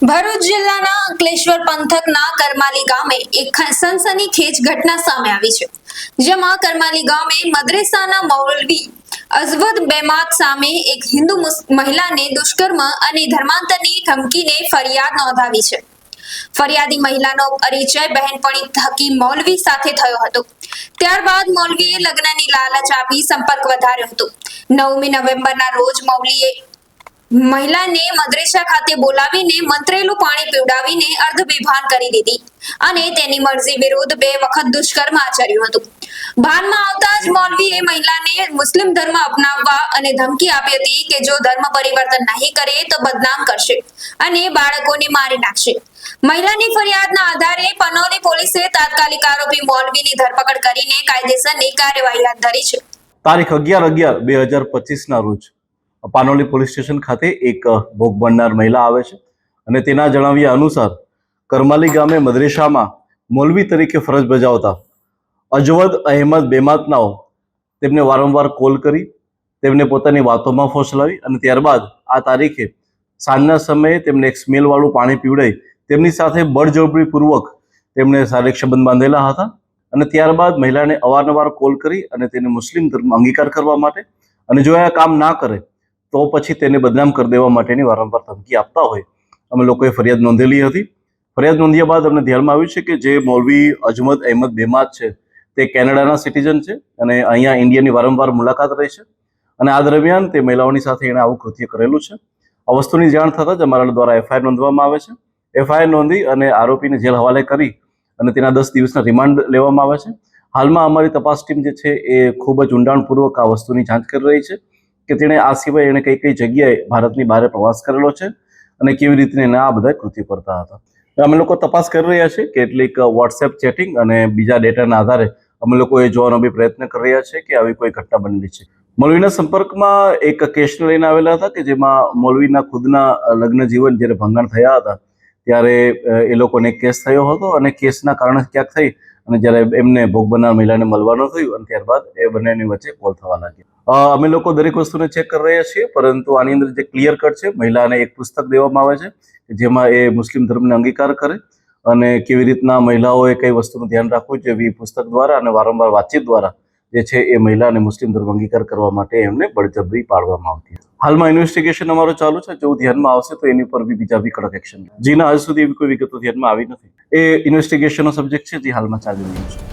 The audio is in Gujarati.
ભરૂચ જિલ્લાના અંકલેશ્વર પંથકના કરમાલી ગામે એક સનસનીખેજ ઘટના સામે આવી છે, જેમાં કરમાલી ગામે મદ્રેસાના મૌલવી અઝવદ બેમાત સામે એક હિન્દુ મહિલાને દુષ્કર્મ અને ધર્માંતરની ધમકીને ફરિયાદ નોંધાવી છે। ફરિયાદી મહિલાનો પરિચય બહેનપણી થકી મૌલવી સાથે થયો હતો। ત્યારબાદ મૌલવીએ લગ્નની લાલચ આપી સંપર્ક વધાર્યો હતો। 9મી નવેમ્બરના રોજ મૌલવીએ મહિલાને મદ્રેસા ખાતે બોલાવીને મંત્રેલું પાણી પીવડાવીને અર્ધબેભાન કરી દીધી અને તેની મરજી વિરુદ્ધ 2 વખત દુષ્કર્મ આચર્યું હતું। ભાનમાં આવતા જ મૌલવીએ મહિલાને મુસ્લિમ ધર્મ અપનાવવા અને ધમકી આપી હતી કે જો ધર્મ પરિવર્તન નહીં કરે તો બદનામ કરશે અને બાળકોને મારી નાખશે। મહિલાની ફરિયાદના આધારે પનોલી પોલીસે તાત્કાલિક આરોપી મૌલવીની ધરપકડ કરીને કાયદેસરની કાર્યવાહી હાથ ધરી છે। તારીખ 11/11/2025 રોજ પાનોલી પોલીસ સ્ટેશન ખાતે એક ભોગ બનનાર મહિલા આવે છે અને તેના જણાવ્યા અનુસાર કરમાલી ગામે મદ્રેસામાં મૌલવી તરીકે ફરજ બજાવતા અજવદ અહેમદ બેમાતનાઓ તેમને વારંવાર કોલ કરી તેમને પોતાની વાતોમાં ફોસલાવી અને ત્યારબાદ આ તારીખે સાંજના સમયે તેમને એક સ્મેલવાળું પાણી પીવડાવી તેમની સાથે બળજબરીપૂર્વક તેમણે શારીરિક સંબંધ બાંધેલા હતા અને ત્યારબાદ મહિલાને અવારનવાર કોલ કરી અને તેને મુસ્લિમ ધર્મ અંગીકાર કરવા માટે અને જો આ કામ ના કરે તો પછી તેને બદનામ કરી દેવા માટેની વારંવાર ધમકી આપતા હોય અમે લોકોએ ફરિયાદ નોંધેલી હતી। ફરિયાદ નોંધ્યા બાદ અમને ધ્યાનમાં આવ્યું છે કે જે મૌલવી અજમદ અહેમદ બેમાત છે તે કેનેડાના સિટીઝન છે અને અહીંયા ઇન્ડિયાની વારંવાર મુલાકાત રહી છે અને આ દરમિયાન તે મહિલાઓની સાથે એણે આવું કૃત્ય કરેલું છે। આ વસ્તુની જાણ થતાં જ અમારા દ્વારા એફઆઈઆર નોંધવામાં આવે છે। એફઆઈઆર નોંધી અને આરોપીને જેલ હવાલે કરી અને તેના 10 દિવસના રિમાન્ડ લેવામાં આવે છે। હાલમાં અમારી તપાસ ટીમ જે છે એ ખૂબ જ ઊંડાણપૂર્વક આ વસ્તુની જાંચ કરી રહી છે કે તેણે આ સિવાય એણે કઈ જગ્યાએ ભારતની બહાર પ્રવાસ કરેલો છે અને કેવી રીતે એને આ બધા કૃત્ય કરતા હતા। અમે લોકો તપાસ કરી રહ્યા છીએ કેટલીક વોટ્સએપ ચેટિંગ અને બીજા ડેટાના આધારે અમે લોકો એ જોવાનો બી પ્રયત્ન કરી રહ્યા છે કે આવી કોઈ ઘટના બનેલી છે। મૌલવીના સંપર્કમાં એક કેસને લઈને આવેલા હતા કે જેમાં મૌલવીના ખુદના લગ્ન જીવન જ્યારે ભંગાણ થયા હતા ત્યારે એ લોકોને કેસ થયો હતો અને કેસના કારણે ક્યાંક થઈ અને જ્યારે એમને ભોગ બનનાર મહિલાને મળવાનું થયું અને ત્યારબાદ એ બંનેની વચ્ચે કોલ થવા લાગ્યો। અમે લોકો દરેક વસ્તુને ચેક કરી રહ્યા છીએ પરંતુ આની અંદર જે ક્લિયર કટ છે મહિલાને એક પુસ્તક દેવામાં આવે છે જેમાં એ મુસ્લિમ ધર્મને અંગીકાર કરે અને કેવી રીતના મહિલાઓએ કઈ વસ્તુનું ધ્યાન રાખવું જોઈએ એવી પુસ્તક દ્વારા અને વારંવાર વાતચીત દ્વારા જે છે એ મહિલાને મુસ્લિમ ધર્મ અંગીકાર કરવા માટે એમને બળજબરી પાડવામાં આવતી હતી। હાલમાં ઇન્વેસ્ટિગેશન અમારું ચાલુ છે। જો ધ્યાનમાં આવશે તો એની પર બી બીજા બી કડક એક્શન જેના હજુ સુધી એવી કોઈ વિગતો ધ્યાનમાં આવી નથી। એ ઇન્વેસ્ટિગેશનનો સબ્જેક્ટ છે જે હાલમાં ચાલી રહ્યું છે।